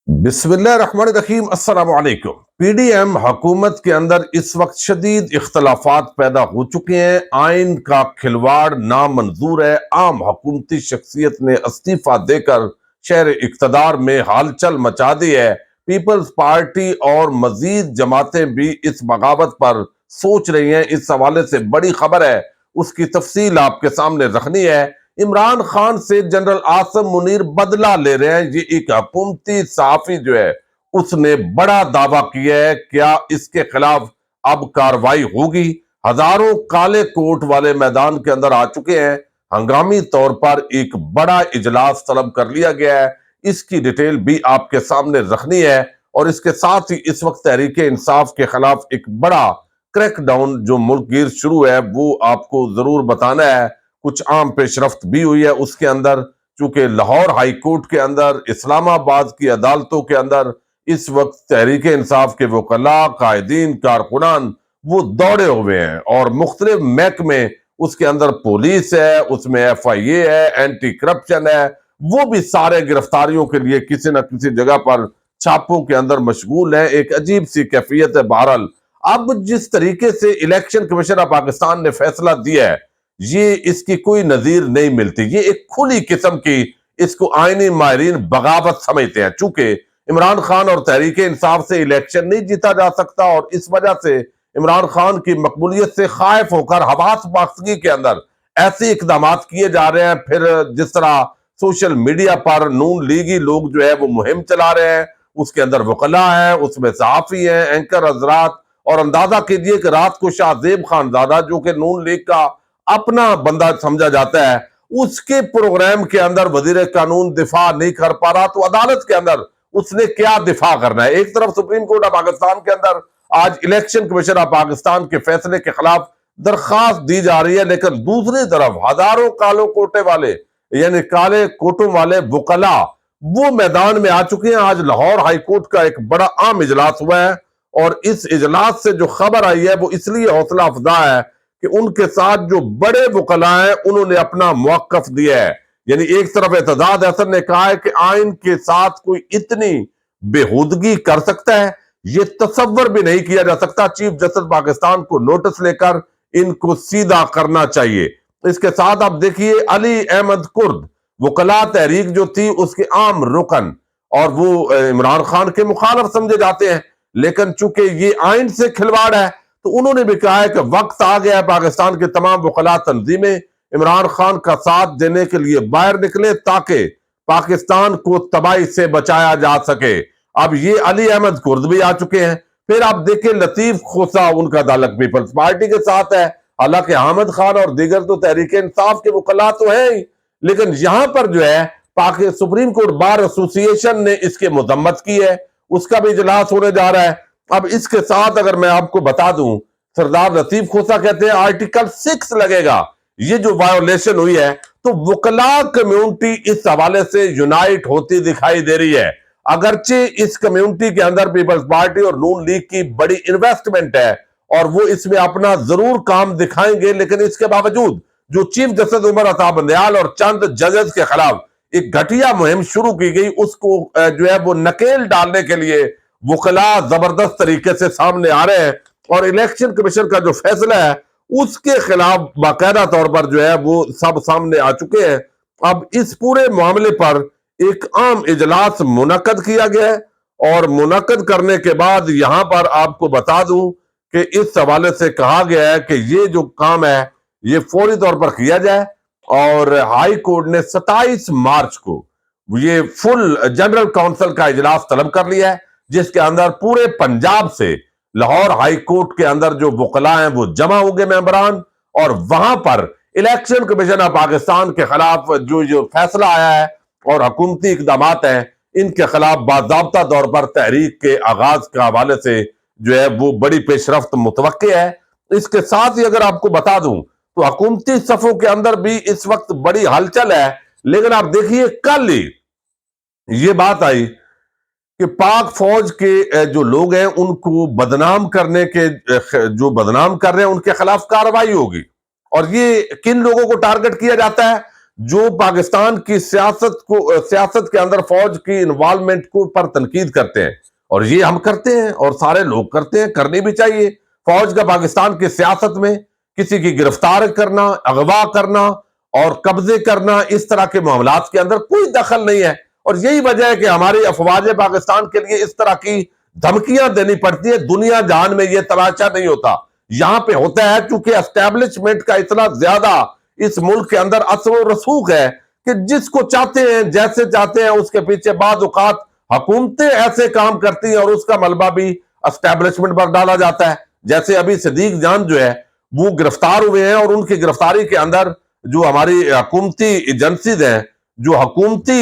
بسم اللہ الرحمن الرحیم۔ السلام علیکم۔ پی ڈی ایم حکومت کے اندر اس وقت شدید اختلافات پیدا ہو چکے ہیں۔ آئین کا کھلواڑ نامنظور ہے۔ عام حکومتی شخصیت نے استعفیٰ دے کر شہر اقتدار میں ہلچل مچا دی ہے۔ پیپلز پارٹی اور مزید جماعتیں بھی اس بغاوت پر سوچ رہی ہیں۔ اس حوالے سے بڑی خبر ہے، اس کی تفصیل آپ کے سامنے رکھنی ہے۔ عمران خان سے جنرل عاصم منیر بدلہ لے رہے ہیں۔ یہ ایک حکومتی صحافی جو ہے اس نے بڑا دعویٰ کیا ہے، کیا اس کے خلاف اب کارروائی ہوگی؟ ہزاروں کالے کوٹ والے میدان کے اندر آ چکے ہیں۔ ہنگامی طور پر ایک بڑا اجلاس طلب کر لیا گیا ہے۔ اس کی ڈیٹیل بھی آپ کے سامنے رکھنی ہے، اور اس کے ساتھ ہی اس وقت تحریک انصاف کے خلاف ایک بڑا کریک ڈاؤن جو ملک گیر شروع ہے وہ آپ کو ضرور بتانا ہے۔ کچھ عام پیش رفت بھی ہوئی ہے اس کے اندر، چونکہ لاہور ہائی کورٹ کے اندر، اسلام آباد کی عدالتوں کے اندر اس وقت تحریک انصاف کے وکلاء، قائدین، کارکنان وہ دوڑے ہوئے ہیں، اور مختلف محکمے اس کے اندر، پولیس ہے، اس میں ایف آئی اے ہے، اینٹی کرپشن ہے، وہ بھی سارے گرفتاریوں کے لیے کسی نہ کسی جگہ پر چھاپوں کے اندر مشغول ہیں۔ ایک عجیب سی کیفیت ہے۔ بہرحال اب جس طریقے سے الیکشن کمیشن آف پاکستان نے فیصلہ دیا ہے، یہ اس کی کوئی نظیر نہیں ملتی۔ یہ ایک کھلی قسم کی، اس کو آئینی ماہرین بغاوت سمجھتے ہیں، چونکہ عمران خان اور تحریک انصاف سے الیکشن نہیں جیتا جا سکتا، اور اس وجہ سے عمران خان کی مقبولیت سے خائف ہو کر حواس باختگی کے اندر ایسے اقدامات کیے جا رہے ہیں۔ پھر جس طرح سوشل میڈیا پر نون لیگی لوگ جو ہے وہ مہم چلا رہے ہیں، اس کے اندر وکلاء ہیں، اس میں صحافی ہیں، اینکر حضرات، اور اندازہ کیجئے کہ رات کو شاہ زیب خان زادہ جو کہ نون لیگ کا اپنا بندہ سمجھا جاتا ہے، اس کے پروگرام کے اندر وزیر قانون دفاع نہیں کر پا رہا، تو عدالت کے اندر اس نے کیا دفاع کرنا ہے؟ ایک طرف سپریم کورٹ آف پاکستان کے اندر آج الیکشن کمیشن آف پاکستان کے فیصلے کے خلاف درخواست دی جا رہی ہے، لیکن دوسری طرف ہزاروں کالوں کوٹے والے، یعنی کالے کوٹوں والے وکلاء وہ میدان میں آ چکے ہیں۔ آج لاہور ہائی کورٹ کا ایک بڑا عام اجلاس ہوا ہے، اور اس اجلاس سے جو خبر آئی ہے وہ اس لیے حوصلہ افزا ہے کہ ان کے ساتھ جو بڑے وکلاء ہیں انہوں نے اپنا موقف دیا ہے۔ یعنی ایک طرف اعتزاز احسن نے کہا ہے کہ آئین کے ساتھ کوئی اتنی بےہودگی کر سکتا ہے، یہ تصور بھی نہیں کیا جا سکتا۔ چیف جسٹس پاکستان کو نوٹس لے کر ان کو سیدھا کرنا چاہیے۔ اس کے ساتھ آپ دیکھیے علی احمد کرد، وکلاء تحریک جو تھی اس کے عام رکن، اور وہ عمران خان کے مخالف سمجھے جاتے ہیں، لیکن چونکہ یہ آئین سے کھلواڑ ہے تو انہوں نے بھی کہا ہے کہ وقت آ گیا ہے پاکستان کے تمام وکلاء تنظیمیں عمران خان کا ساتھ دینے کے لیے باہر نکلے، تاکہ پاکستان کو تباہی سے بچایا جا سکے۔ اب یہ علی احمد کرد بھی آ چکے ہیں۔ پھر آپ دیکھیں لطیف خوسا، ان کا تعلق پیپلز پارٹی کے ساتھ ہے، حالانکہ حامد خان اور دیگر تو تحریک انصاف کے وکلاء تو ہیں ہی، لیکن یہاں پر جو ہے سپریم کورٹ بار ایسوسی ایشن نے اس کی مذمت کی ہے، اس کا بھی اجلاس ہونے جا رہا ہے۔ اب اس کے ساتھ اگر میں آپ کو بتا دوں، سردار لطیف خوسا کہتے ہیں آرٹیکل 6 لگے گا، یہ جو وائیولیشن ہوئی ہے، تو وکلاء کمیونٹی اس حوالے سے یونائٹ ہوتی دکھائی دے رہی ہے۔ اگرچہ اس کمیونٹی کے اندر پیپلز پارٹی اور نون لیگ کی بڑی انویسٹمنٹ ہے، اور وہ اس میں اپنا ضرور کام دکھائیں گے، لیکن اس کے باوجود جو چیف جسٹس عمر عطا بندیال اور چند ججز کے خلاف ایک گھٹیا مہم شروع کی گئی، اس کو جو ہے وہ نکیل ڈالنے کے لیے وکلاء زبردست طریقے سے سامنے آ رہے ہیں، اور الیکشن کمیشن کا جو فیصلہ ہے اس کے خلاف باقاعدہ طور پر جو ہے وہ سب سامنے آ چکے ہیں۔ اب اس پورے معاملے پر ایک عام اجلاس منعقد کیا گیا ہے، اور منعقد کرنے کے بعد یہاں پر آپ کو بتا دوں کہ اس حوالے سے کہا گیا ہے کہ یہ جو کام ہے یہ فوری طور پر کیا جائے، اور ہائی کورٹ نے 27 مارچ کو یہ فل جنرل کونسل کا اجلاس طلب کر لیا ہے، جس کے اندر پورے پنجاب سے لاہور ہائی کورٹ کے اندر جو وکلاء ہیں وہ جمع ہوں گے ممبران، اور وہاں پر الیکشن کمیشن آف پاکستان کے خلاف جو فیصلہ آیا ہے اور حکومتی اقدامات ہیں ان کے خلاف باضابطہ طور پر تحریک کے آغاز کے حوالے سے جو ہے وہ بڑی پیش رفت متوقع ہے۔ اس کے ساتھ ہی اگر آپ کو بتا دوں تو حکومتی صفوں کے اندر بھی اس وقت بڑی ہلچل ہے، لیکن آپ دیکھیے کل ہی یہ بات آئی کہ پاک فوج کے جو لوگ ہیں ان کو بدنام کرنے کے جو بدنام کر رہے ہیں ان کے خلاف کارروائی ہوگی، اور یہ کن لوگوں کو ٹارگٹ کیا جاتا ہے؟ جو پاکستان کی سیاست کے اندر فوج کی انوالومنٹ کو پر تنقید کرتے ہیں، اور یہ ہم کرتے ہیں اور سارے لوگ کرتے ہیں، کرنی بھی چاہیے۔ فوج کا پاکستان کی سیاست میں کسی کی گرفتار کرنا، اغوا کرنا اور قبضے کرنا، اس طرح کے معاملات کے اندر کوئی دخل نہیں ہے، اور یہی وجہ ہے کہ ہماری افواج پاکستان کے لیے اس طرح کی دھمکیاں دینی پڑتی ہے۔ دنیا جہان میں یہ تماشا نہیں ہوتا، یہاں پہ ہوتا ہے چونکہ اسٹیبلشمنٹ کا اتنا زیادہ اس ملک کے اندر اثر و رسوخ ہے کہ جس کو چاہتے ہیں جیسے چاہتے ہیں اس کے پیچھے بعض اوقات حکومتیں ایسے کام کرتی ہیں اور اس کا ملبہ بھی اسٹیبلشمنٹ پر ڈالا جاتا ہے۔ جیسے ابھی صدیق جان جو ہے وہ گرفتار ہوئے ہیں، اور ان کی گرفتاری کے اندر جو ہماری حکومتی ایجنسیز ہیں، جو حکومتی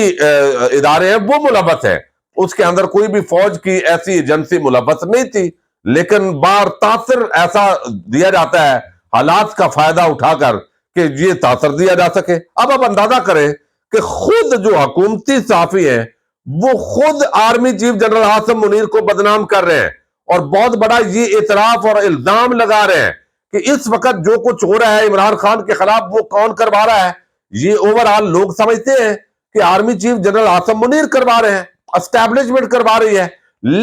ادارے ہیں، وہ ملوث ہیں۔ اس کے اندر کوئی بھی فوج کی ایسی ایجنسی ملوث نہیں تھی، لیکن بار تاثر ایسا دیا جاتا ہے حالات کا فائدہ اٹھا کر کہ یہ تاثر دیا جا سکے۔ اب آپ اندازہ کریں کہ خود جو حکومتی صحافی ہیں وہ خود army chief general Asim Munir کو بدنام کر رہے ہیں، اور بہت بڑا یہ اعتراف اور الزام لگا رہے ہیں کہ اس وقت جو کچھ ہو رہا ہے عمران خان کے خلاف وہ کون کروا رہا ہے۔ یہ اوورآل لوگ سمجھتے ہیں کہ army chief general Asim Munir کروا رہے ہیں، اسٹیبلشمنٹ کروا رہی ہے،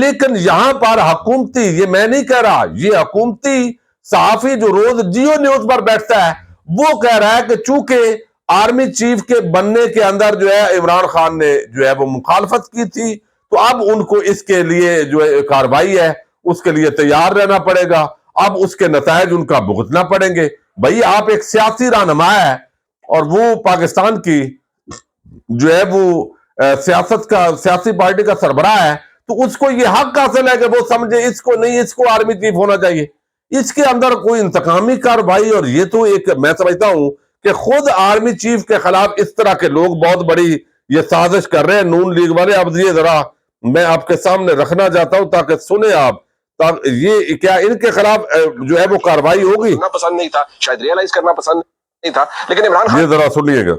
لیکن یہاں پر حکومتی، یہ میں نہیں کہہ رہا، یہ حکومتی صحافی جو روز جیو نیوز پر بیٹھتا ہے وہ کہہ رہا ہے کہ چونکہ آرمی چیف کے بننے کے اندر جو ہے عمران خان نے جو ہے وہ مخالفت کی تھی، تو اب ان کو اس کے لیے جو کارروائی ہے اس کے لیے تیار رہنا پڑے گا، اب اس کے نتائج ان کا بھگتنا پڑیں گے۔ بھائی آپ ایک سیاسی رہنما ہے، اور وہ پاکستان کی جو ہے وہ سیاسی پارٹی کا سربراہ ہے، تو اس کو یہ حق حاصل ہے کہ وہ سمجھے اس کو نہیں، اس کو آرمی چیف ہونا چاہیے۔ اس کے اندر کوئی انتقامی کارروائی، اور یہ تو ایک میں سمجھتا ہوں کہ خود آرمی چیف کے خلاف اس طرح کے لوگ بہت بڑی یہ سازش کر رہے ہیں نون لیگ والے۔ اب یہ ذرا میں آپ کے سامنے رکھنا چاہتا ہوں تاکہ سنیں آپ، یہ کیا ان کے خلاف جو ہے وہ کارروائی ہوگی؟ پسند نہیں تھا، شاید ریئلائز کرنا پسند نہیں تھا، لیکن عمران خان، یہ ذرا سنیے گا،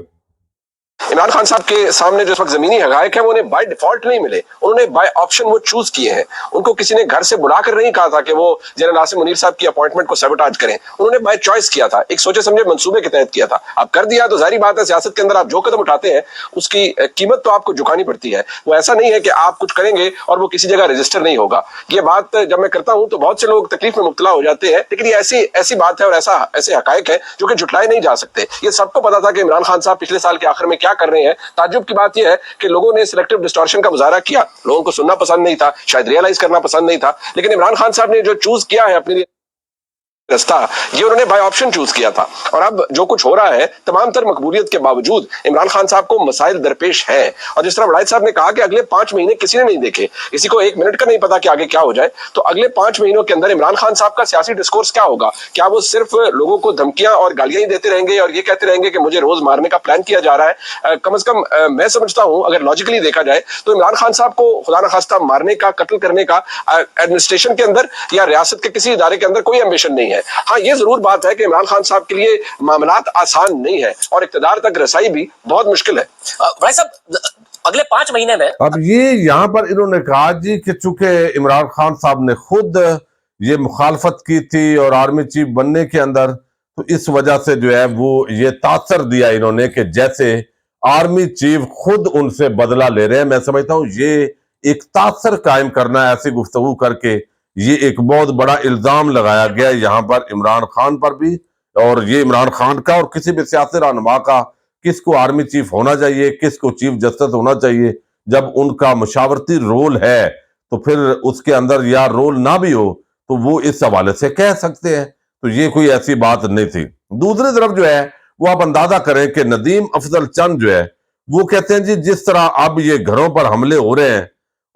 عمران خان صاحب کے سامنے جو اس وقت زمینی حقائق ہے وہ انہیں بائی ڈیفالٹ نہیں ملے، انہوں نے بائی آپشن وہ چوز کیے ہیں۔ ان کو کسی نے گھر سے بلا کر نہیں کہا تھا کہ وہ جنرل عاصم منیر صاحب کی اپوائنٹمنٹ کو سیبوٹاج کریں، انہوں نے بائی چوائس کیا تھا، ایک سوچے سمجھے منصوبے کے تحت کیا تھا۔ اب کر دیا تو ظاہری بات ہے سیاست کے اندر آپ جو قدم اٹھاتے ہیں اس کی قیمت تو آپ کو چکانی پڑتی ہے۔ وہ ایسا نہیں ہے کہ آپ کچھ کریں گے اور وہ کسی جگہ رجسٹر نہیں ہوگا۔ یہ بات جب میں کرتا ہوں تو بہت سے لوگ تکلیف میں مبتلا ہو جاتے ہیں، لیکن یہ ایسی بات ہے اور ایسے حقائق ہے جو کہ جھٹلائے نہیں جا سکتے۔ یہ سب کو پتا تھا کہ عمران خان صاحب پچھلے سال کے آخر میں کیا کر رہے ہیں۔ تعجب کی بات یہ ہے کہ لوگوں نے سلیکٹیو ڈسٹورشن کا مظاہرہ کیا، لوگوں کو سننا پسند نہیں تھا، شاید ریئلائز کرنا پسند نہیں تھا، لیکن عمران خان صاحب نے جو چوز کیا ہے اپنے لیے رستہ، یہ انہوں نے بائی آپشن چوز کیا تھا۔ اور اب جو کچھ ہو رہا ہے تمام تر مقبولیت کے باوجود عمران خان صاحب کو مسائل درپیش ہیں، اور جس طرح وڑائچ صاحب نے کہا کہ اگلے 5 مہینے کسی نے نہیں دیکھے، کسی کو 1 منٹ کا نہیں پتا کہ آگے کیا ہو جائے، تو اگلے 5 مہینوں کے اندر عمران خان صاحب کا سیاسی ڈسکورس کیا ہوگا؟ کیا وہ صرف لوگوں کو دھمکیاں اور گالیاں ہی دیتے رہیں گے اور یہ کہتے رہیں گے کہ مجھے روز مارنے کا پلان کیا جا رہا ہے؟ کم از کم میں سمجھتا ہوں اگر لاجیکلی دیکھا جائے تو عمران خان صاحب کو خدا نخواستہ مارنے کا، قتل کرنے کا ایڈمنسٹریشن کے اندر یا ریاست کے کسی ادارے کے اندر کوئی ایمبیشن نہیں ہے۔ ہاں یہ ضرور بات ہے کہ عمران خان صاحب کے لیے معاملات آسان نہیں ہے اور اقتدار تک رسائی بھی بہت مشکل ہے۔ بھائی صاحب اگلے 5 مہینے میں اب یہ یہاں پر انہوں نے کہا جی کہ چونکہ عمران خان صاحب نے خود یہ مخالفت کی تھی اور آرمی چیف بننے کے اندر، تو اس وجہ سے جو ہے وہ یہ تاثر دیا انہوں نے کہ جیسے آرمی چیف خود ان سے بدلہ لے رہے ہیں۔ میں سمجھتا ہوں یہ ایک تاثر قائم کرنا ہے ایسی گفتگو کر کے، یہ ایک بہت بڑا الزام لگایا گیا یہاں پر عمران خان پر بھی، اور یہ عمران خان کا اور کسی بھی سیاسی رہنما کا، کس کو آرمی چیف ہونا چاہیے، کس کو چیف جسٹس ہونا چاہیے، جب ان کا مشاورتی رول ہے تو پھر اس کے اندر یا رول نہ بھی ہو تو وہ اس حوالے سے کہہ سکتے ہیں، تو یہ کوئی ایسی بات نہیں تھی۔ دوسری طرف جو ہے وہ آپ اندازہ کریں کہ ندیم افضل چند جو ہے وہ کہتے ہیں جی جس طرح اب یہ گھروں پر حملے ہو رہے ہیں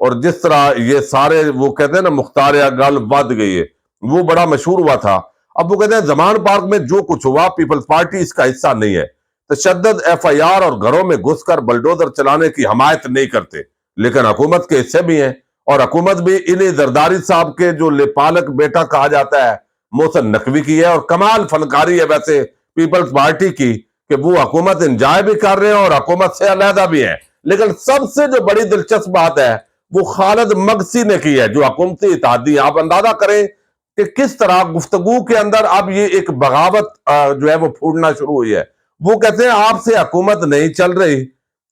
اور جس طرح یہ سارے وہ کہتے ہیں نا مختاریہ گل ود گئی ہے، وہ بڑا مشہور ہوا تھا۔ اب وہ کہتے ہیں زمان پارک میں جو کچھ ہوا پیپلز پارٹی اس کا حصہ نہیں ہے، تشدد FIR اور گھروں میں گھس کر بلڈوزر چلانے کی حمایت نہیں کرتے، لیکن حکومت کے حصے بھی ہیں، اور حکومت بھی انہیں زرداری صاحب کے جو لپالک بیٹا کہا جاتا ہے محسن نقوی کی ہے، اور کمال فنکاری ہے ویسے پیپلز پارٹی کی کہ وہ حکومت انجوائے بھی کر رہے ہیں اور حکومت سے علیحدہ بھی ہیں۔ لیکن سب سے جو بڑی دلچسپ بات ہے وہ خالد مگسی نے کی ہے جو حکومتی اتحادی۔ آپ اندازہ کریں کہ کس طرح گفتگو کے اندر اب یہ ایک بغاوت جو ہے وہ پھوٹنا شروع ہوئی ہے۔ وہ کہتے ہیں آپ سے حکومت نہیں چل رہی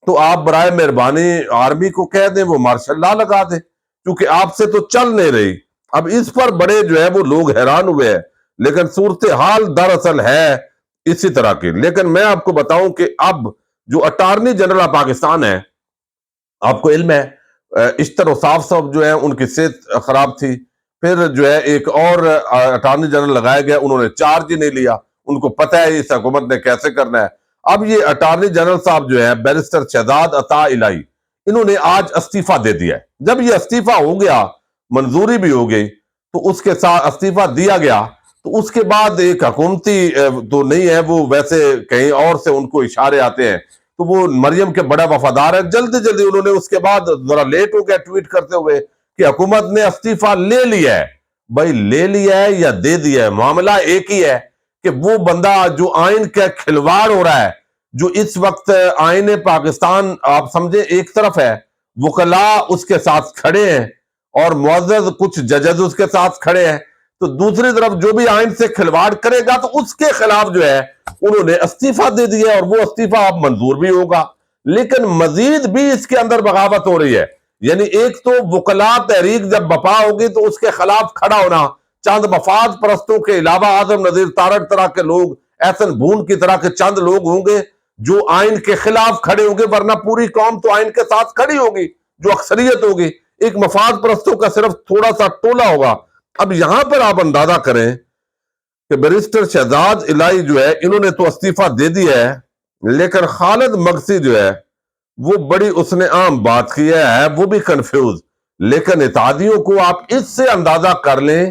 تو آپ برائے مہربانی آرمی کو کہہ دیں وہ مارشل لا لگا دیں، کیونکہ آپ سے تو چل نہیں رہی۔ اب اس پر بڑے جو ہے وہ لوگ حیران ہوئے ہیں، لیکن صورتحال دراصل ہے اسی طرح کی۔ لیکن میں آپ کو بتاؤں کہ اب جو اٹارنی جنرل آف پاکستان ہے، آپ کو علم ہے اشتر اوصاف صاحب جو ہے ان کی صحت خراب تھی، پھر جو ہے ایک اور اٹارنی جنرل لگایا گیا، انہوں نے چارج ہی نہیں لیا، ان کو پتہ ہے اس حکومت نے کیسے کرنا ہے۔ اب یہ اٹارنی جنرل صاحب جو ہے بیرسٹر شہزاد عطا الہی، انہوں نے آج استعفیٰ دے دیا ہے۔ جب یہ استعفیٰ ہو گیا، منظوری بھی ہو گئی، تو اس کے ساتھ استعفیٰ دیا گیا، تو اس کے بعد ایک حکومتی تو نہیں ہے وہ، ویسے کہیں اور سے ان کو اشارے آتے ہیں، تو وہ مریم کے بڑا وفادار ہے۔ جلدی جلدی انہوں نے اس کے بعد ذرا لیٹ ہو گیا ٹویٹ کرتے ہوئے کہ حکومت نے استعفیٰ لے لیا ہے۔ بھائی لے لیا ہے یا دے دیا ہے، معاملہ ایک ہی ہے کہ وہ بندہ جو آئین کا کھلواڑ ہو رہا ہے، جو اس وقت آئین پاکستان آپ سمجھیں ایک طرف ہے، وکلاء اس کے ساتھ کھڑے ہیں اور معزز کچھ ججز اس کے ساتھ کھڑے ہیں، تو دوسری طرف جو بھی آئین سے کھلواڑ کرے گا تو اس کے خلاف جو ہے انہوں نے استعفیٰ دے دیا ہے، اور وہ استعفیٰ اب منظور بھی ہوگا۔ لیکن مزید بھی اس کے اندر بغاوت ہو رہی ہے، یعنی ایک تو وکلاء تحریک جب بپا ہوگی تو اس کے خلاف کھڑا ہونا چند مفاد پرستوں کے علاوہ اعظم نذیر تارڑ طرح کے لوگ، احسن بھون کی طرح کے چند لوگ ہوں گے جو آئین کے خلاف کھڑے ہوں گے، ورنہ پوری قوم تو آئین کے ساتھ کھڑی ہوگی جو اکثریت ہوگی۔ ایک مفاد پرستوں کا صرف تھوڑا سا ٹولہ ہوگا۔ اب یہاں پر آپ اندازہ کریں کہ بیرسٹر شہزاد الہی جو ہے انہوں نے تو استعفیٰ دے دیا ہے، لیکن خالد مگسی جو ہے وہ بڑی اس نے عام بات کی ہے وہ بھی کنفیوز۔ لیکن اتحادیوں کو آپ اس سے اندازہ کر لیں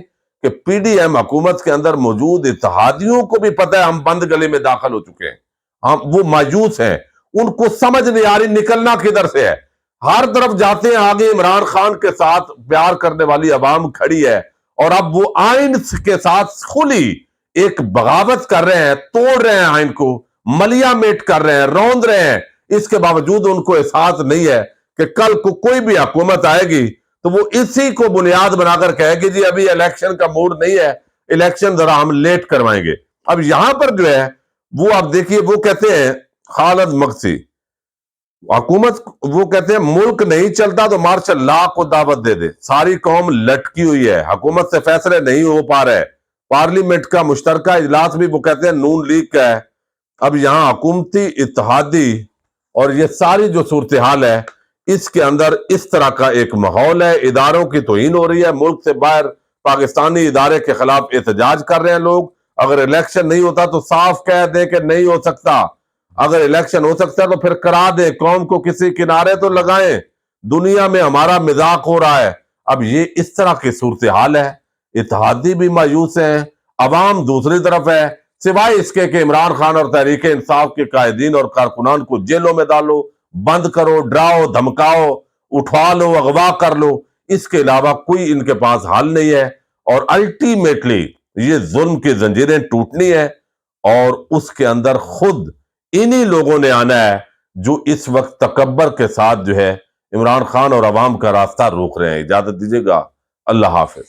کہ پی ڈی ایم حکومت کے اندر موجود اتحادیوں کو بھی پتہ ہے ہم بند گلے میں داخل ہو چکے ہیں، وہ مایوس ہیں، ان کو سمجھ نہیں آ رہی نکلنا کدھر سے ہے۔ ہر طرف جاتے ہیں، آگے عمران خان کے ساتھ پیار کرنے والی عوام کھڑی ہے، اور اب وہ آئین کے ساتھ کھلی ایک بغاوت کر رہے ہیں، توڑ رہے ہیں آئین کو، ملیا میٹ کر رہے ہیں، روند رہے ہیں۔ اس کے باوجود ان کو احساس نہیں ہے کہ کل کو کوئی بھی حکومت آئے گی تو وہ اسی کو بنیاد بنا کر کہے گی جی ابھی الیکشن کا موڈ نہیں ہے، الیکشن ذرا ہم لیٹ کروائیں گے۔ اب یہاں پر جو ہے وہ آپ دیکھیے، وہ کہتے ہیں خالد مگسی، حکومت وہ کہتے ہیں ملک نہیں چلتا تو مارشل لا کو دعوت دے دے، ساری قوم لٹکی ہوئی ہے، حکومت سے فیصلے نہیں ہو پا رہے، پارلیمنٹ کا مشترکہ اجلاس بھی وہ کہتے ہیں نون لیگ کا ہے۔ اب یہاں حکومتی اتحادی اور یہ ساری جو صورتحال ہے، اس کے اندر اس طرح کا ایک ماحول ہے، اداروں کی توہین ہو رہی ہے، ملک سے باہر پاکستانی ادارے کے خلاف احتجاج کر رہے ہیں لوگ۔ اگر الیکشن نہیں ہوتا تو صاف کہہ دیں کہ نہیں ہو سکتا، اگر الیکشن ہو سکتا ہے تو پھر کرا دیں، قوم کو کسی کنارے تو لگائیں، دنیا میں ہمارا مذاق ہو رہا ہے۔ اب یہ اس طرح کی صورتحال ہے، اتحادی بھی مایوس ہیں، عوام دوسری طرف ہے، سوائے اس کے کہ عمران خان اور تحریک انصاف کے قائدین اور کارکنان کو جیلوں میں ڈالو، بند کرو، ڈراؤ، دھمکاؤ، اٹھا لو، اغوا کر لو، اس کے علاوہ کوئی ان کے پاس حل نہیں ہے۔ اور الٹیمیٹلی یہ ظلم کی زنجیریں ٹوٹنی ہے، اور اس کے اندر خود انہی لوگوں نے آنا ہے جو اس وقت تکبر کے ساتھ جو ہے عمران خان اور عوام کا راستہ روک رہے ہیں۔ اجازت دیجیے گا، اللہ حافظ۔